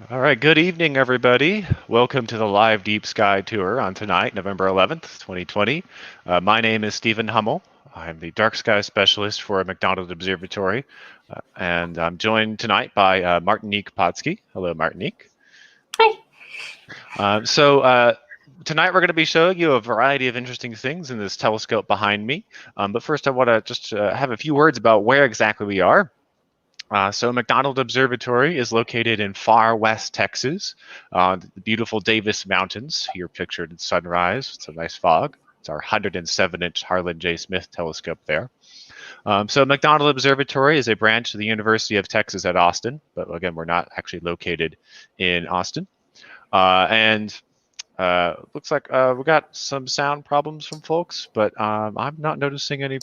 All right, good evening, everybody. Welcome to the live Deep Sky Tour on tonight, November 11th, 2020. My name is Stephen Hummel. I'm the Dark Sky Specialist for McDonald Observatory, and I'm joined tonight by Martinique Pautzke. Hello, Martinique. Hi. Tonight we're going to be showing you a variety of interesting things in this telescope behind me. But first, I want to just have a few words about where exactly we are. McDonald Observatory is located in far west Texas, the beautiful Davis Mountains, here pictured in sunrise. It's a nice fog. It's our 107-inch Harlan J. Smith telescope there. McDonald Observatory is a branch of the University of Texas at Austin, but again, we're not actually located in Austin. Looks like we got some sound problems from folks, but I'm not noticing any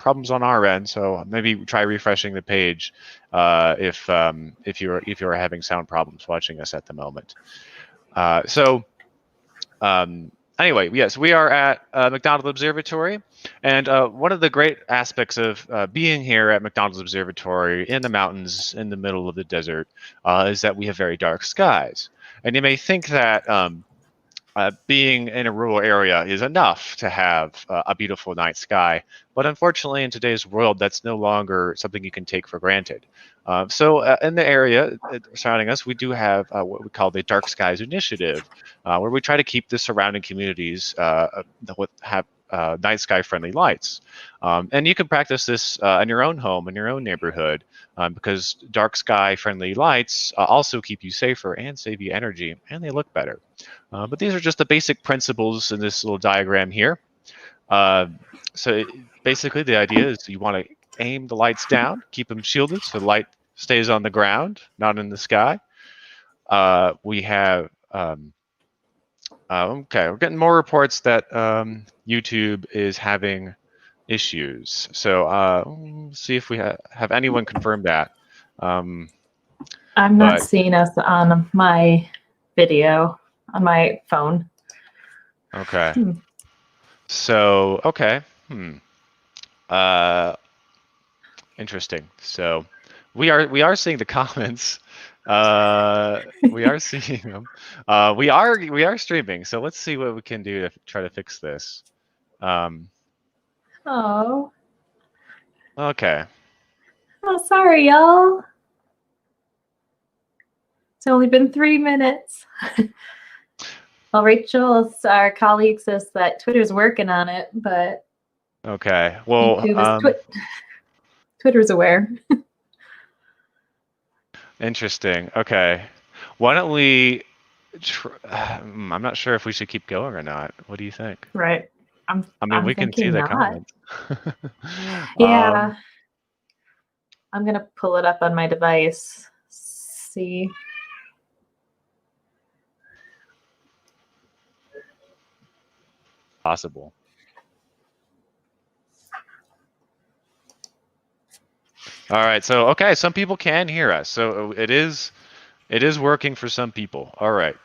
problems on our end, so maybe try refreshing the page if you're having sound problems watching us at the moment. Anyway, yes, we are at McDonald Observatory, and one of the great aspects of being here at McDonald Observatory in the mountains in the middle of the desert is that we have very dark skies. And you may think that being in a rural area is enough to have a beautiful night sky, but unfortunately in today's world that's no longer something you can take for granted. In the area surrounding us, we do have what we call the Dark Skies Initiative, where we try to keep the surrounding communities have night sky friendly lights. And you can practice this in your own home, in your own neighborhood, because dark sky friendly lights also keep you safer and save you energy, and they look better. But these are just the basic principles in this little diagram here. Basically the idea is you want to aim the lights down, keep them shielded so the light stays on the ground, not in the sky. We have okay, we're getting more reports that YouTube is having issues. So see if we have anyone confirm that. I'm not seeing us on my video on my phone. Okay. So okay. Interesting. So we are seeing the comments. We are seeing them. We are streaming. So let's see what we can do to try to fix this. Oh. Okay. Oh, sorry, y'all. It's only been 3 minutes. Well, Rachel, our colleague, says that Twitter's working on it, but okay. Well, Twitter's aware. Interesting. Okay. Why don't we? I'm not sure if we should keep going or not. What do you think? Right. We can see the comments. Yeah. I'm gonna pull it up on my device. See. Possible. All right. So okay, some people can hear us. So it is working for some people. All right.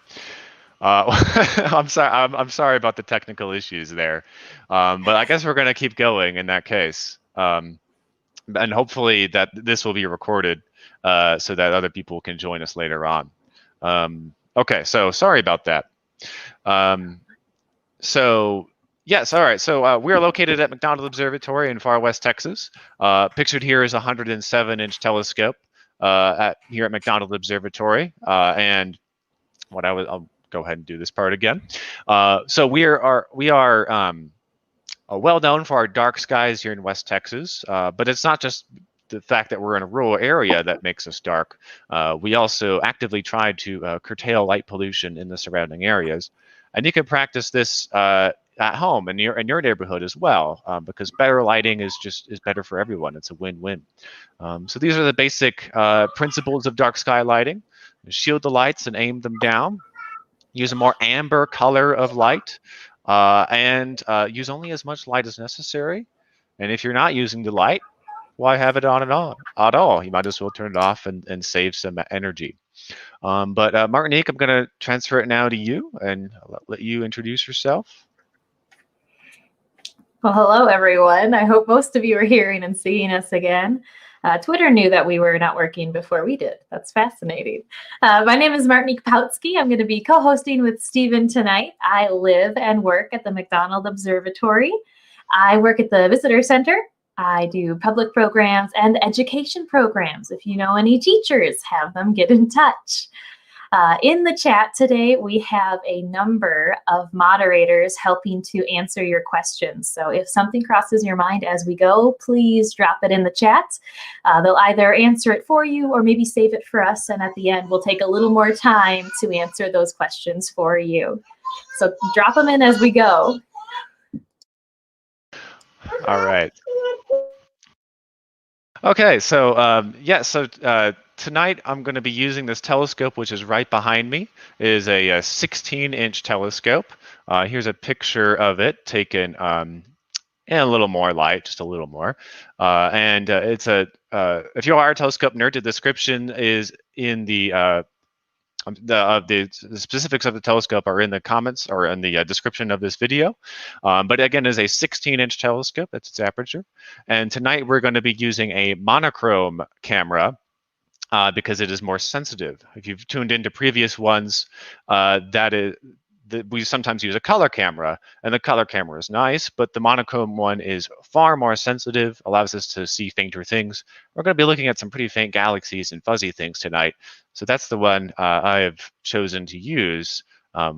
I'm sorry. I'm sorry about the technical issues there, but I guess we're gonna keep going in that case, and hopefully that this will be recorded so that other people can join us later on. Okay. So sorry about that. Yes, all right. So we are located at McDonald Observatory in far west Texas. Pictured here is a 107-inch telescope here at McDonald Observatory. And I'll go ahead and do this part again. So we are well known for our dark skies here in West Texas, but it's not just the fact that we're in a rural area that makes us dark. We also actively try to curtail light pollution in the surrounding areas. And you can practice this at home in your neighborhood as well, because better lighting is better for everyone. It's a win-win. So these are the basic principles of dark sky lighting. Shield the lights and aim them down. Use a more amber color of light, and use only as much light as necessary. And if you're not using the light, why have it on at all? You might as well turn it off and save some energy. Martinique, I'm going to transfer it now to you and let you introduce yourself. Well, hello, everyone. I hope most of you are hearing and seeing us again. Twitter knew that we were not working before we did. That's fascinating. My name is Martinique Pautzke. I'm going to be co-hosting with Stephen tonight. I live and work at the McDonald Observatory. I work at the Visitor Center. I do public programs and education programs. If you know any teachers, have them get in touch. In the chat today, we have a number of moderators helping to answer your questions. So if something crosses your mind as we go, please drop it in the chat. They'll either answer it for you or maybe save it for us. And at the end, we'll take a little more time to answer those questions for you. So drop them in as we go. All right. Okay, so tonight I'm going to be using this telescope, which is right behind me. It is a 16-inch telescope. Here's a picture of it taken in a little more light, just a little more. It's if you are a telescope nerd, the description is in the specifics of the telescope are in the comments or in the description of this video. But again, it is a 16-inch telescope. That's its aperture. And tonight we're going to be using a monochrome camera because it is more sensitive. If you've tuned into previous ones, we sometimes use a color camera, and the color camera is nice, but the monochrome one is far more sensitive, allows us to see fainter things. We're going to be looking at some pretty faint galaxies and fuzzy things tonight. So that's the one I have chosen to use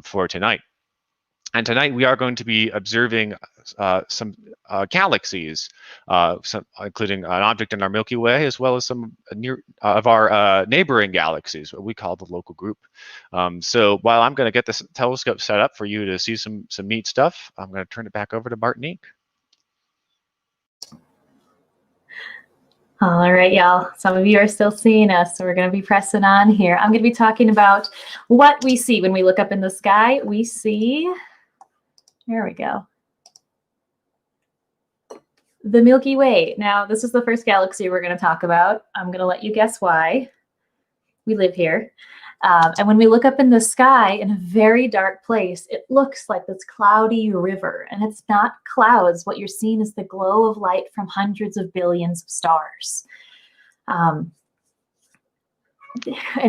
for tonight. And tonight we are going to be observing some galaxies, including an object in our Milky Way, as well as some of our neighboring galaxies, what we call the local group. So while I'm going to get this telescope set up for you to see some neat stuff, I'm going to turn it back over to Martinique. All right, y'all. Some of you are still seeing us, so we're going to be pressing on here. I'm going to be talking about what we see when we look up in the sky. We see, there we go, the Milky Way. Now, this is the first galaxy we're going to talk about. I'm going to let you guess why. We live here. And when we look up in the sky in a very dark place, it looks like this cloudy river. And it's not clouds. What you're seeing is the glow of light from hundreds of billions of stars. And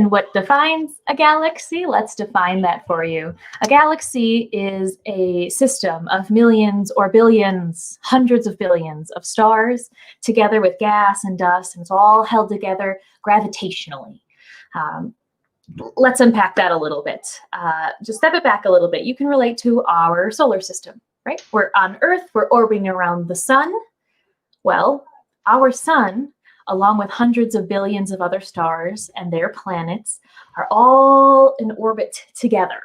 what defines a galaxy? Let's define that for you. A galaxy is a system of millions or billions, hundreds of billions of stars together with gas and dust, and it's all held together gravitationally. Let's unpack that a little bit. Just step it back a little bit. You can relate to our solar system, right? We're on Earth, we're orbiting around the sun. Well, our sun, along with hundreds of billions of other stars and their planets, are all in orbit together.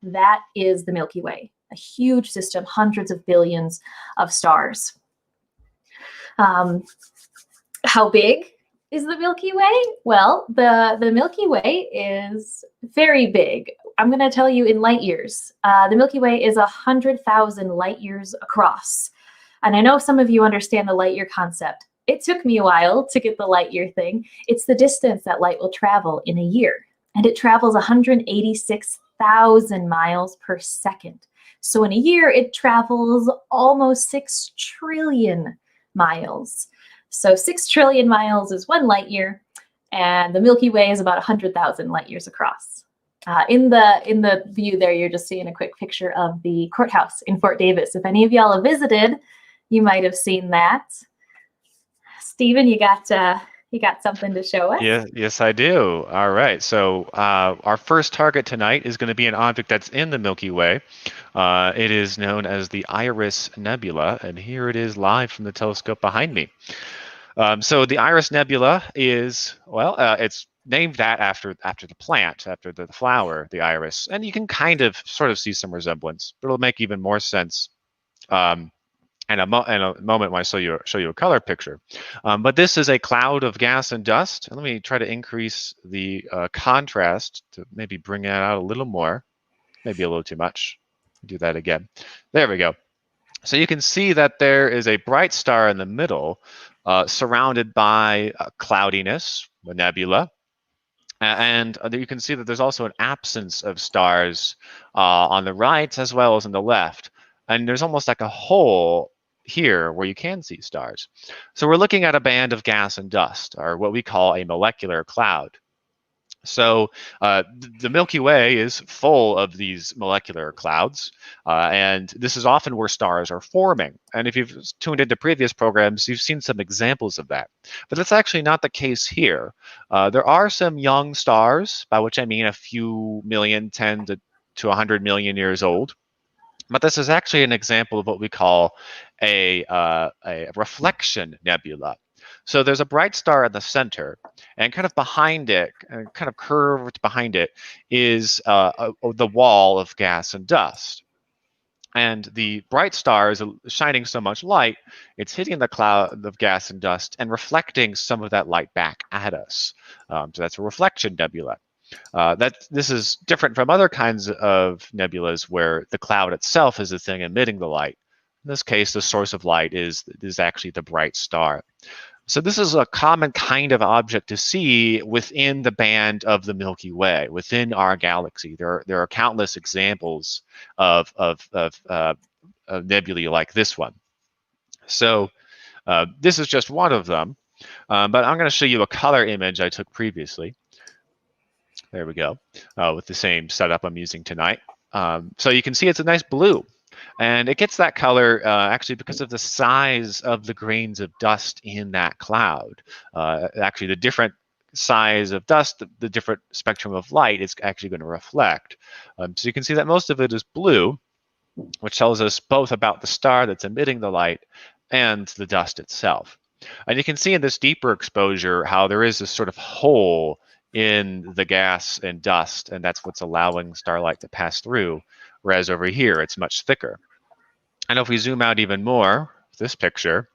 That is the Milky Way, a huge system, hundreds of billions of stars. How big is the Milky Way? Well, the Milky Way is very big. I'm going to tell you in light years. The Milky Way is 100,000 light years across. And I know some of you understand the light year concept. It took me a while to get the light year thing. It's the distance that light will travel in a year. And it travels 186,000 miles per second. So in a year, it travels almost 6 trillion miles. So 6 trillion miles is 1 light year, and the Milky Way is about 100,000 light years across. In the view there, you're just seeing a quick picture of the courthouse in Fort Davis. If any of y'all have visited, you might have seen that. Stephen, you got something to show us? Yes, I do. All right. So our first target tonight is going to be an object that's in the Milky Way. It is known as the Iris Nebula, and here it is live from the telescope behind me. So the Iris Nebula is, well, it's named that after the plant, after the flower, the iris, and you can kind of sort of see some resemblance, but it'll make even more sense in a moment when I show you a color picture. But this is a cloud of gas and dust. And let me try to increase the contrast to maybe bring it out a little more, maybe a little too much. Do that again. There we go. So you can see that there is a bright star in the middle, surrounded by cloudiness, the nebula. And you can see that there's also an absence of stars on the right as well as on the left. And there's almost like a hole here where you can see stars. So we're looking at a band of gas and dust, or what we call a molecular cloud. So the Milky Way is full of these molecular clouds, and this is often where stars are forming. And if you've tuned into previous programs, you've seen some examples of that. But that's actually not the case here. There are some young stars, by which I mean a few million, 10 to 100 million years old. But this is actually an example of what we call a reflection nebula. So there's a bright star in the center, and kind of behind it, kind of curved behind it, is the wall of gas and dust. And the bright star is shining so much light, it's hitting the cloud of gas and dust and reflecting some of that light back at us. So that's a reflection nebula. This is different from other kinds of nebulas where the cloud itself is the thing emitting the light. In this case, the source of light is actually the bright star. So this is a common kind of object to see within the band of the Milky Way, within our galaxy. There are countless examples of nebulae like this one. So this is just one of them, but I'm going to show you a color image I took previously. There we go, with the same setup I'm using tonight. So you can see it's a nice blue. And it gets that color actually because of the size of the grains of dust in that cloud. Actually, the different size of dust, the different spectrum of light is actually going to reflect. So you can see that most of it is blue, which tells us both about the star that's emitting the light and the dust itself. And you can see in this deeper exposure how there is this sort of hole in the gas and dust, and that's what's allowing starlight to pass through, whereas over here it's much thicker. And if we zoom out even more, this picture,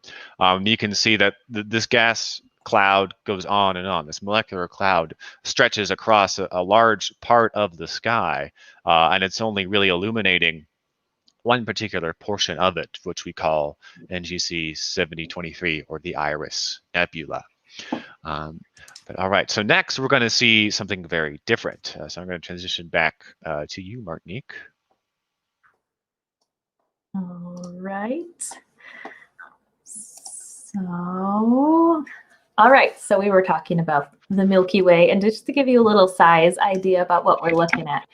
you can see that this gas cloud goes on and on. This molecular cloud stretches across a large part of the sky, and it's only really illuminating one particular portion of it, which we call NGC 7023, or the Iris Nebula. But all right, so next we're going to see something very different. So I'm going to transition back to you, Martinique. All right. All right, so we were talking about the Milky Way, and just to give you a little size idea about what we're looking at,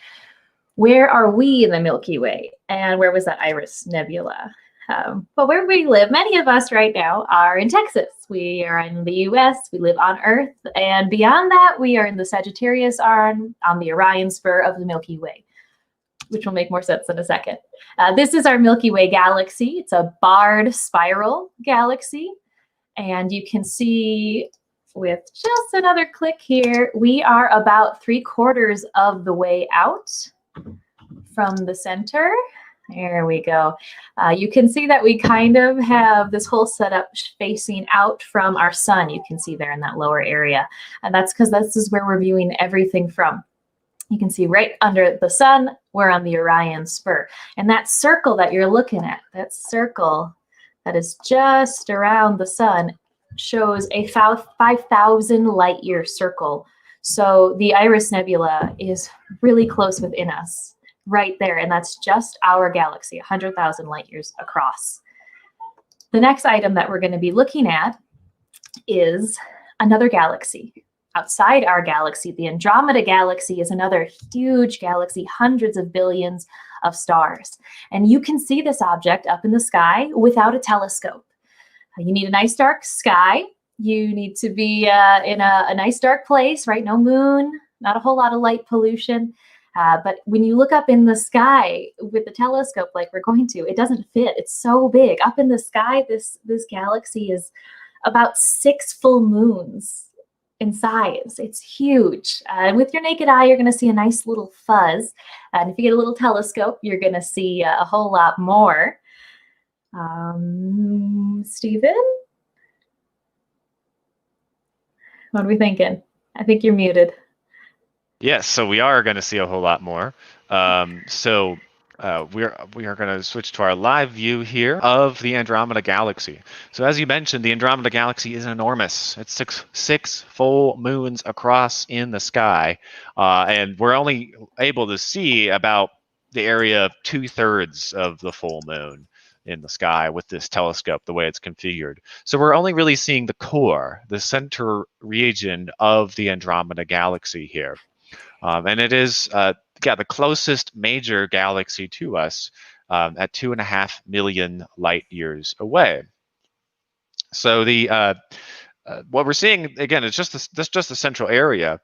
where are we in the Milky Way, and where was that Iris Nebula? But where we live, many of us right now are in Texas. We are in the US, we live on Earth, and beyond that, we are in the Sagittarius arm on the Orion spur of the Milky Way, which will make more sense in a second. This is our Milky Way Galaxy. It's a barred spiral galaxy. And you can see with just another click here, we are about 3/4 of the way out from the center. There we go. You can see that we kind of have this whole setup facing out from our sun. You can see there in that lower area. And that's because this is where we're viewing everything from. You can see right under the sun, we're on the Orion spur. And that circle that you're looking at, that circle that is just around the sun, shows a 5,000 light year circle. So the Iris Nebula is really close within us, right there. And that's just our galaxy, 100,000 light years across. The next item that we're going to be looking at is another galaxy. Outside our galaxy, the Andromeda Galaxy is another huge galaxy, hundreds of billions of stars. And you can see this object up in the sky without a telescope. You need a nice dark sky. You need to be in a nice dark place, right? No moon, not a whole lot of light pollution. But when you look up in the sky with the telescope like we're going to, it doesn't fit. It's so big. Up in the sky, this galaxy is about 6 full moons in size. It's huge. And with your naked eye, you're going to see a nice little fuzz. And if you get a little telescope, you're going to see a whole lot more. Stephen? What are we thinking? I think you're muted. Yes, so we are going to see a whole lot more. We are going to switch to our live view here of the Andromeda Galaxy. So as you mentioned, the Andromeda Galaxy is enormous. It's six full moons across in the sky, and we're only able to see about the area of 2/3 of the full moon. in the sky with this telescope, the way it's configured. So we're only really seeing the core, the center region of the Andromeda Galaxy here. And it is, yeah, the closest major galaxy to us at 2.5 million light years away. So the what we're seeing again is just the central area,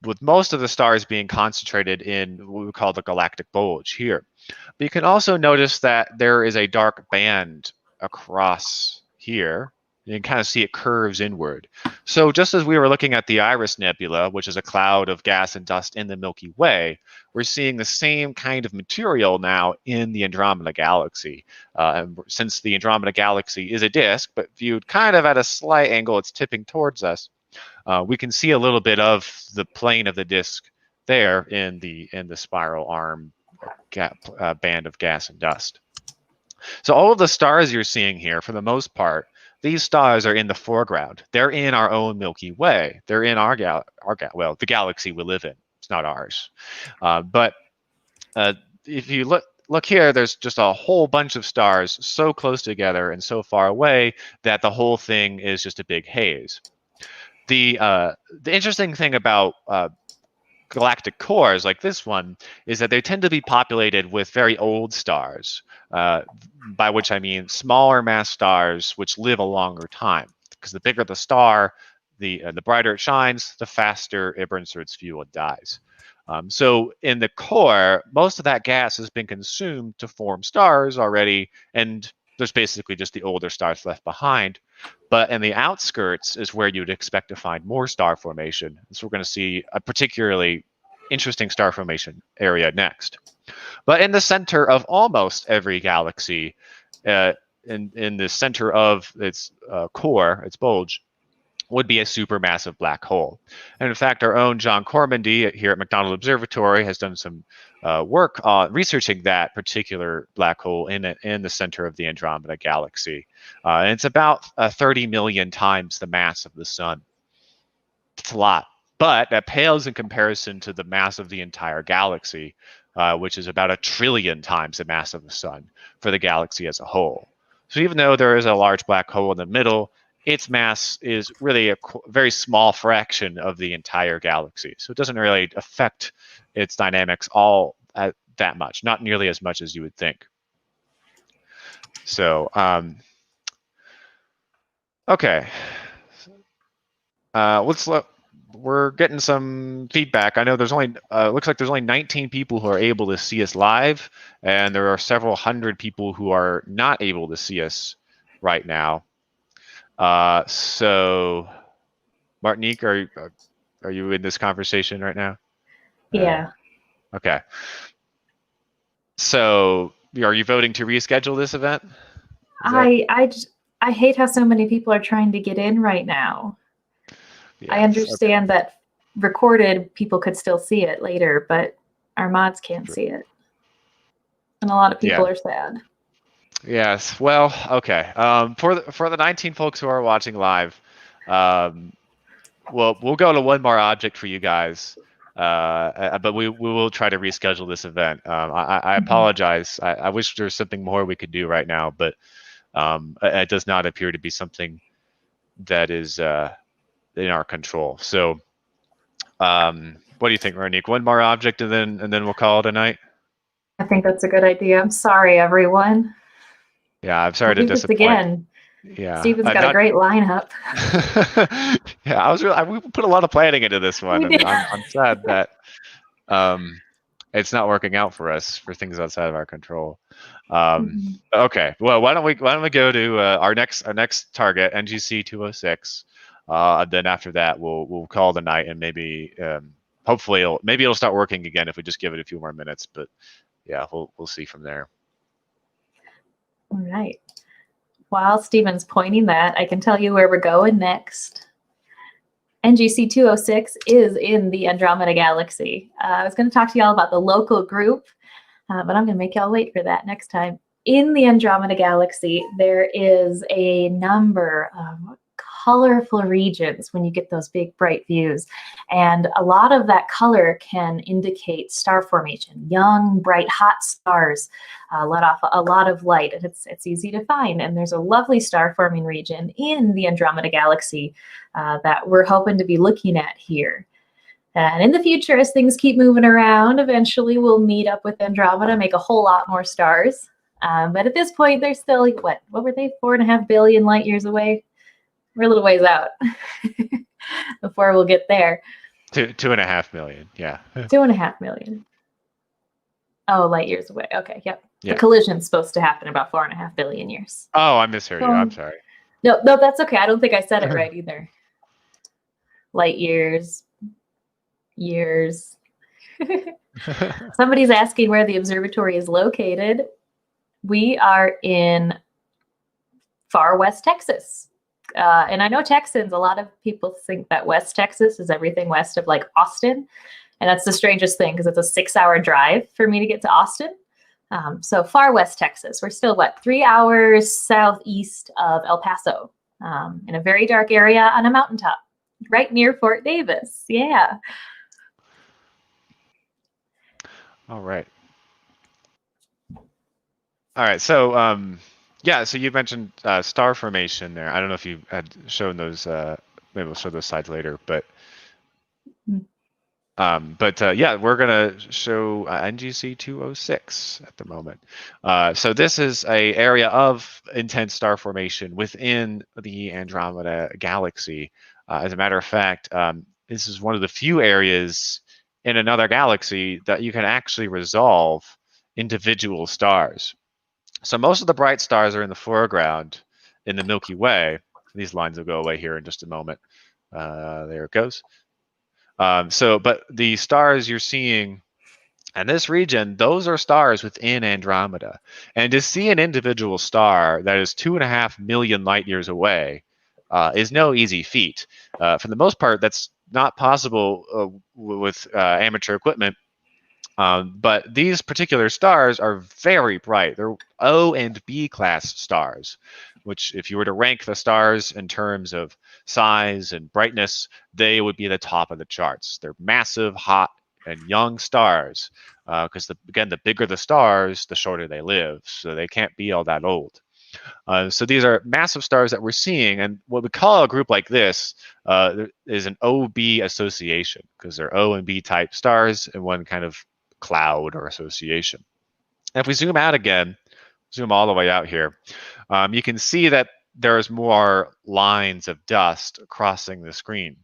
with most of the stars being concentrated in what we call the galactic bulge here. But you can also notice that there is a dark band across here. You can kind of see it curves inward. So just as we were looking at the Iris Nebula, which is a cloud of gas and dust in the Milky Way, we're seeing the same kind of material now in the Andromeda Galaxy. And since the Andromeda Galaxy is a disk, but viewed kind of at a slight angle, it's tipping towards us, we can see a little bit of the plane of the disk there in the spiral arm band of gas and dust. So all of the stars you're seeing here, for the most part, these stars are in the foreground. They're in our own Milky Way. They're in well, the galaxy we live in. It's not ours. But if you look here, there's just a whole bunch of stars so close together and so far away that the whole thing is just a big haze. The interesting thing about galactic cores like this one is that they tend to be populated with very old stars, by which I mean smaller mass stars which live a longer time. Because the bigger the star, the brighter it shines, the faster it burns through its fuel and dies. So in the core, most of that gas has been consumed to form stars already, and there's basically just the older stars left behind. But in the outskirts is where you'd expect to find more star formation. So we're going to see a particularly interesting star formation area next. But in the center of almost every galaxy, in the center of its core, its bulge, would be a supermassive black hole. And in fact, our own John Cormandy here at McDonald Observatory has done some work on researching that particular black hole in the center of the Andromeda Galaxy. And it's about 30 million times the mass of the sun. It's a lot, but that pales in comparison to the mass of the entire galaxy, which is about 1 trillion times the mass of the sun for the galaxy as a whole. So even though there is a large black hole in the middle, its mass is really a very small fraction of the entire galaxy. So it doesn't really affect its dynamics all that much, not nearly as much as you would think. So, okay. We're getting some feedback. I know there's only, looks like there's only 19 people who are able to see us live, and there are several hundred people who are not able to see us right now. So, Martinique, are you in this conversation right now? Yeah. Okay. So, are you voting to reschedule this event? I hate how so many people are trying to get in right now. Yeah, I understand that recorded people could still see it later, but our mods can't see it, and a lot of people are sad. Yes. Well, okay. For the 19 folks who are watching live, we'll go to one more object for you guys, but we will try to reschedule this event. I apologize. I wish there was something more we could do right now, but it does not appear to be something that is in our control. So, what do you think, Martinique? One more object, and then we'll call it a night. I think that's a good idea. I'm sorry, everyone. Yeah, I'm sorry to disappoint. Again. Yeah, Steven's got a great lineup. Yeah, we put a lot of planning into this one. And I'm sad that it's not working out for us for things outside of our control. Okay, well, why don't we go to our next target, NGC 206, and then after that we'll call the night, and maybe hopefully it'll start working again if we just give it a few more minutes. But yeah, we'll see from there. All right. While Steven's pointing that, I can tell you where we're going next. NGC 206 is in the Andromeda Galaxy. I was going to talk to y'all about the local group, but I'm going to make y'all wait for that next time. In the Andromeda Galaxy, there is a number of colorful regions when you get those big bright views. And a lot of that color can indicate star formation, young, bright, hot stars let off a lot of light, and it's easy to find. And there's a lovely star forming region in the Andromeda Galaxy that we're hoping to be looking at here. And in the future, as things keep moving around, eventually we'll meet up with Andromeda, make a whole lot more stars. But at this point, they're still, like, what were they, 4.5 billion light years away? We're a little ways out before we'll get there. 2.5 million, yeah. 2.5 million. Oh, light years away. Okay, yep. Yeah. The collision's supposed to happen about 4.5 billion years. Oh, I misheard you. I'm sorry. No, that's okay. I don't think I said it right either. Light years. Years. Somebody's asking where the observatory is located. We are in far west Texas. And I know Texans, a lot of people think that West Texas is everything west of like Austin. And that's the strangest thing because it's a 6-hour drive for me to get to Austin. So far west Texas. We're still, 3 hours southeast of El Paso, in a very dark area on a mountaintop, right near Fort Davis. Yeah. All right. All right. So, yeah. So you mentioned star formation there. I don't know if you had shown those. Maybe we'll show those slides later. But yeah, we're gonna show NGC 206 at the moment. So this is a area of intense star formation within the Andromeda Galaxy. As a matter of fact, this is one of the few areas in another galaxy that you can actually resolve individual stars. So most of the bright stars are in the foreground in the Milky Way. These lines will go away here in just a moment. There it goes. But the stars you're seeing in this region, those are stars within Andromeda. And to see an individual star that is 2.5 million light years away is no easy feat. For the most part, that's not possible with amateur equipment. But these particular stars are very bright. They're O and B class stars, which if you were to rank the stars in terms of size and brightness, they would be the top of the charts. They're massive, hot, and young stars because, again, the bigger the stars, the shorter they live. So they can't be all that old. So these are massive stars that we're seeing, and what we call a group like this is an OB association because they're O and B type stars in one kind of cloud or association. And if we zoom out again, zoom all the way out here, you can see that there's more lines of dust crossing the screen.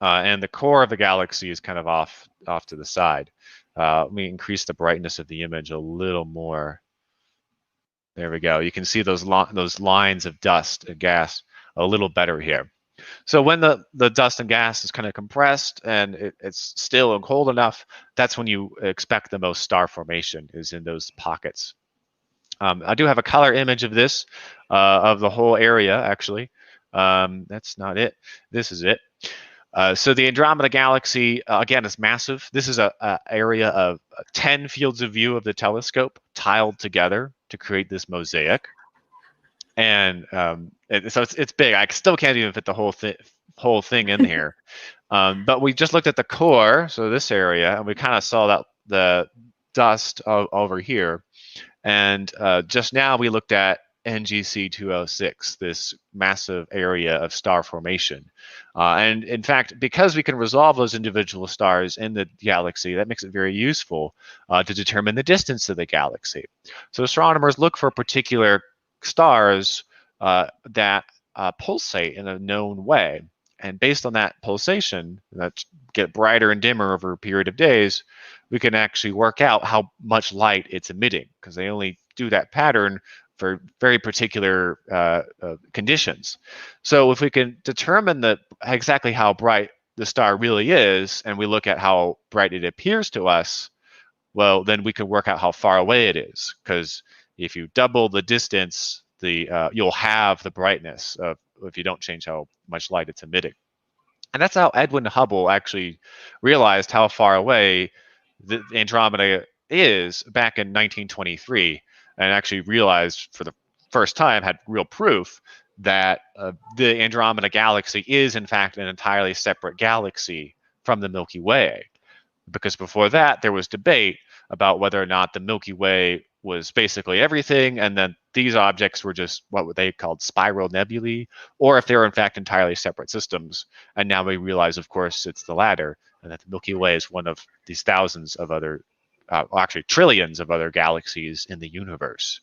And the core of the galaxy is kind of off to the side. Let me increase the brightness of the image a little more. There we go. You can see those lines of dust and gas a little better here. So when the dust and gas is kind of compressed and it's still cold enough, that's when you expect the most star formation is in those pockets. I do have a color image of this, of the whole area, actually. That's not it. This is it. So the Andromeda Galaxy, again, is massive. This is an area of 10 fields of view of the telescope tiled together to create this mosaic. And so it's big. I still can't even fit the whole thing in here. But we just looked at the core, so this area, and we kind of saw that the dust over here. And just now we looked at NGC 206, this massive area of star formation. And in fact, because we can resolve those individual stars in the galaxy, that makes it very useful to determine the distance of the galaxy. So astronomers look for particular stars that pulsate in a known way. And based on that pulsation, that get brighter and dimmer over a period of days, we can actually work out how much light it's emitting, because they only do that pattern for very particular conditions. So if we can determine exactly how bright the star really is, and we look at how bright it appears to us, well, then we can work out how far away it is. Because if you double the distance, you'll have the brightness if you don't change how much light it's emitting. And that's how Edwin Hubble actually realized how far away the Andromeda is back in 1923, and actually realized for the first time, had real proof, that the Andromeda Galaxy is, in fact, an entirely separate galaxy from the Milky Way. Because before that, there was debate about whether or not the Milky Way was basically everything, and then these objects were just what they called spiral nebulae, or if they were, in fact, entirely separate systems. And now we realize, of course, it's the latter, and that the Milky Way is one of these thousands of other, actually trillions of other galaxies in the universe.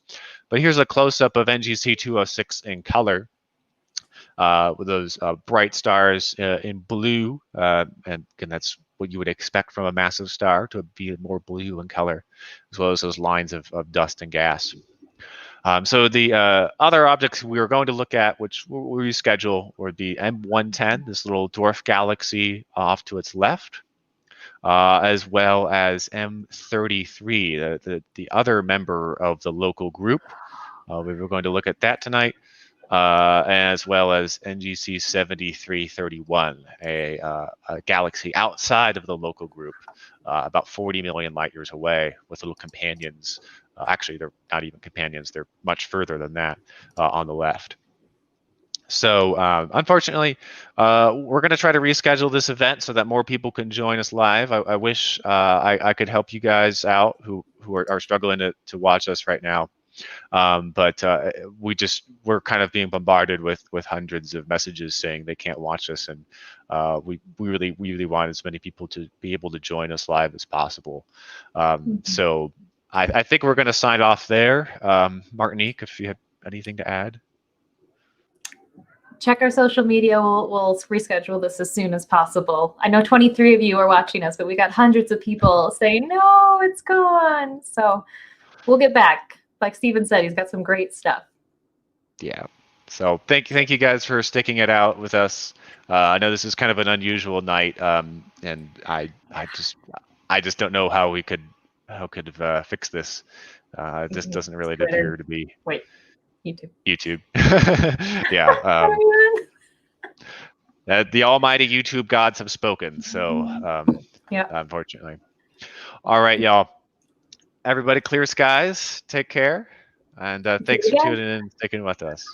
But here's a close-up of NGC 206 in color, with those bright stars in blue, and that's what you would expect from a massive star, to be more blue in color, as well as those lines of dust and gas. So the other objects we were going to look at, which we'll reschedule, would be M110, this little dwarf galaxy off to its left, as well as M33, the other member of the local group. We were going to look at that tonight, as well as NGC 7331, a galaxy outside of the local group, about 40 million light years away, with little companions. Actually, they're not even companions, they're much further than that, on the left. So unfortunately, we're going to try to reschedule this event so that more people can join us live. I wish I could help you guys out who are struggling to watch us right now. But we're kind of being bombarded with hundreds of messages saying they can't watch us, and we really want as many people to be able to join us live as possible. So I think we're going to sign off there. Martinique, if you have anything to add. Check our social media. We'll reschedule this as soon as possible. I know 23 of you are watching us, but we got hundreds of people saying, no, it's gone. So we'll get back. Like Steven said, he's got some great stuff. Yeah. So thank you guys for sticking it out with us. I know this is kind of an unusual night, and I just don't know how we could fix this. It just doesn't really appear to be. Wait, YouTube. Yeah. The almighty YouTube gods have spoken. So yeah. Unfortunately. All right, y'all. Everybody, clear skies. Take care, and thanks for tuning in and sticking with us.